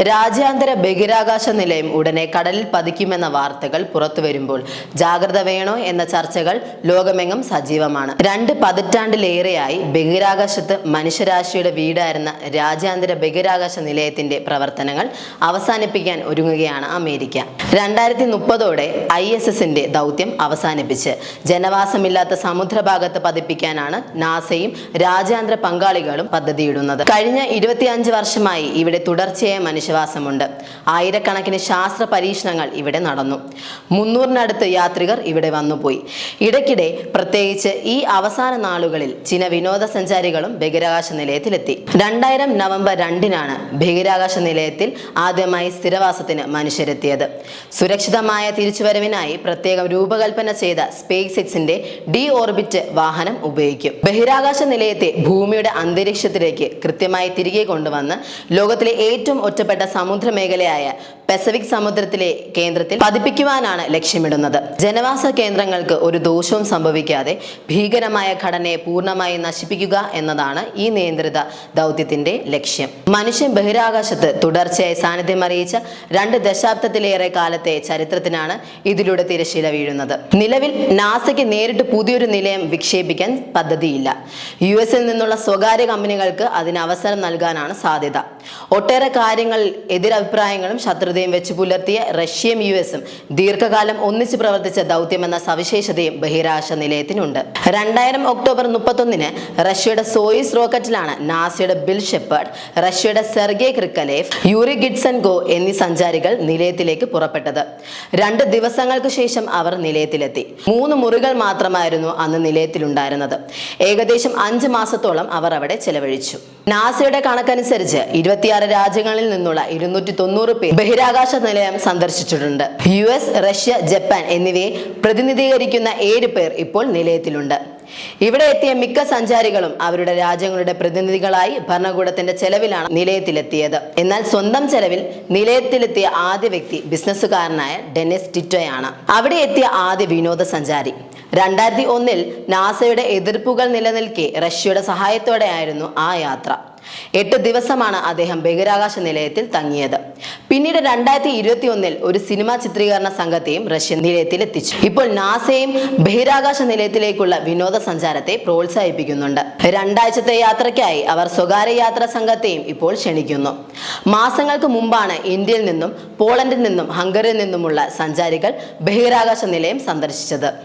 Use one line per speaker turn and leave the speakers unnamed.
രാജ്യാന്തര ബഹിരാകാശ നിലയം ഉടനെ കടലിൽ പതിക്കുമെന്ന വാർത്തകൾ പുറത്തുവരുമ്പോൾ ജാഗ്രത വേണോ എന്ന ചർച്ചകൾ ലോകമെങ്ങും സജീവമാണ്. 2 പതിറ്റാണ്ടിലേറെയായി ബഹിരാകാശത്ത് മനുഷ്യരാശിയുടെ വീടായിരുന്ന രാജ്യാന്തര ബഹിരാകാശ നിലയത്തിന്റെ പ്രവർത്തനങ്ങൾ അവസാനിപ്പിക്കാൻ ഒരുങ്ങുകയാണ് അമേരിക്ക. 2030ഓടെ ISSന്റെ ദൗത്യം അവസാനിപ്പിച്ച് ജനവാസമില്ലാത്ത സമുദ്രഭാഗത്ത് പതിപ്പിക്കാനാണ് നാസയും രാജ്യാന്തര പങ്കാളികളും പദ്ധതിയിടുന്നത്. കഴിഞ്ഞ 25 വർഷമായി ഇവിടെ തുടർച്ചയായ മനുഷ്യവാസമുണ്ട്. ആയിരക്കണക്കിന് ശാസ്ത്ര പരീക്ഷണങ്ങൾ ഇവിടെ നടന്നു. 300-നടുത്ത് യാത്രികർ ഇവിടെ വന്നുപോയി. ഇടയ്ക്കിടെ, പ്രത്യേകിച്ച് ഈ അവസാന നാളുകളിൽ, ചില വിനോദസഞ്ചാരികളും ബഹിരാകാശ നിലയത്തിലെത്തി. 2000 നവംബർ 2-നാണ് ബഹിരാകാശ നിലയത്തിൽ ആദ്യമായി സ്ഥിരവാസത്തിന് മനുഷ്യരെത്തിയത്. സുരക്ഷിതമായ തിരിച്ചുവരവിനായി പ്രത്യേകം രൂപകൽപ്പന ചെയ്ത സ്പേസ് എക്സിന്റെ ഡി-ഓർബിറ്റ് വാഹനം ഉപയോഗിക്കും. ബഹിരാകാശ നിലയത്തെ ഭൂമിയുടെ അന്തരീക്ഷത്തിലേക്ക് കൃത്യമായി തിരികെ കൊണ്ടുവന്ന് ലോകത്തിലെ ഏറ്റവും ഒറ്റപ്പെട്ട സമുദ്ര മേഖലയായ പസഫിക് സമുദ്രത്തിലെ കേന്ദ്രത്തിൽ പതിപ്പിക്കുവാനാണ് ലക്ഷ്യമിടുന്നത്. ജനവാസ കേന്ദ്രങ്ങൾക്ക് ഒരു ദോഷവും സംഭവിക്കാതെ ഭീകരമായ ഘടനയെ പൂർണ്ണമായി നശിപ്പിക്കുക എന്നതാണ് ഈ നിയന്ത്രിത ദൗത്യത്തിന്റെ ലക്ഷ്യം. മനുഷ്യൻ ബഹിരാകാശത്ത് തുടർച്ചയായി സാന്നിധ്യം അറിയിച്ച 2 ദശാബ്ദത്തിലേറെ കാലത്തെ ചരിത്രത്തിനാണ് ഇതിലൂടെ തിരശ്ശീല വീഴുന്നത്. നിലവിൽ നാസയ്ക്ക് നേരിട്ട് പുതിയൊരു നിലയം വിക്ഷേപിക്കാൻ പദ്ധതിയില്ല. US-ൽ നിന്നുള്ള സ്വകാര്യ കമ്പനികൾക്ക് അതിന് അവസരം നൽകാനാണ് സാധ്യത. ഒട്ടേറെ കാര്യങ്ങളിൽ എതിരഭിപ്രായങ്ങളും ശത്രുതയും വെച്ച് പുലർത്തിയ റഷ്യയും US-ഉം ദീർഘകാലം ഒന്നിച്ച് പ്രവർത്തിച്ച ദൗത്യമെന്ന സവിശേഷതയും ബഹിരാകാശ നിലയത്തിനുണ്ട്. 2000 ഒക്ടോബർ 31-ന് റഷ്യയുടെ സോയിസ് റോക്കറ്റിലാണ് നാസയുടെ ബിൽ ഷെപ്പേർഡ്, റഷ്യയുടെ സെർഗേ ക്രിക്കലേവ്, യൂറി ഗിഡ്സൻകോ എന്നീ സഞ്ചാരികൾ നിലയത്തിലേക്ക് പുറപ്പെട്ടത്. 2 ദിവസങ്ങൾക്ക് ശേഷം അവർ നിലയത്തിലെത്തി. 3 മുറികൾ മാത്രമായിരുന്നു അന്ന് നിലയത്തിലുണ്ടായിരുന്നത്. ഏകദേശം 5 മാസത്തോളം അവർ അവിടെ ചെലവഴിച്ചു. നാസയുടെ കണക്കനുസരിച്ച് 26 രാജ്യങ്ങളിൽ നിന്നുള്ള 290 പേർ ബഹിരാകാശ നിലയം സന്ദർശിച്ചിട്ടുണ്ട്. US, റഷ്യ, ജപ്പാൻ എന്നിവയെ പ്രതിനിധീകരിക്കുന്ന 7 പേർ ഇപ്പോൾ നിലയത്തിലുണ്ട്. ഇവിടെ എത്തിയ മിക്ക സഞ്ചാരികളും അവരുടെ രാജ്യങ്ങളുടെ പ്രതിനിധികളായി ഭരണകൂടത്തിന്റെ ചെലവിലാണ് നിലയത്തിലെത്തിയത്. എന്നാൽ സ്വന്തം ചെലവിൽ നിലയത്തിലെത്തിയ ആദ്യ വ്യക്തി ബിസിനസ്സുകാരനായ ഡെനിസ് ടിറ്റോയാണ്. അവിടെ എത്തിയ ആദ്യ വിനോദസഞ്ചാരി. 2001-ൽ നാസയുടെ എതിർപ്പുകൾ നിലനിൽക്കെ റഷ്യയുടെ സഹായത്തോടെയായിരുന്നു ആ യാത്ര. 8 ദിവസമാണ് അദ്ദേഹം ബഹിരാകാശ നിലയത്തിൽ തങ്ങിയത്. പിന്നീട് 2021-ൽ ഒരു സിനിമാ ചിത്രീകരണ സംഘത്തെയും റഷ്യ നിലയത്തിലെത്തിച്ചു. ഇപ്പോൾ നാസയും ബഹിരാകാശ നിലയത്തിലേക്കുള്ള വിനോദസഞ്ചാരത്തെ പ്രോത്സാഹിപ്പിക്കുന്നുണ്ട്. 2 ആഴ്ചത്തെ യാത്രയ്ക്കായി അവർ സ്വകാര്യ യാത്രാ സംഘത്തെയും ഇപ്പോൾ ക്ഷണിക്കുന്നു. മാസങ്ങൾക്ക് മുമ്പാണ് ഇന്ത്യയിൽ നിന്നും, പോളണ്ടിൽ നിന്നും, ഹംഗറിയിൽ നിന്നുമുള്ള സഞ്ചാരികൾ ബഹിരാകാശ നിലയം സന്ദർശിച്ചത്.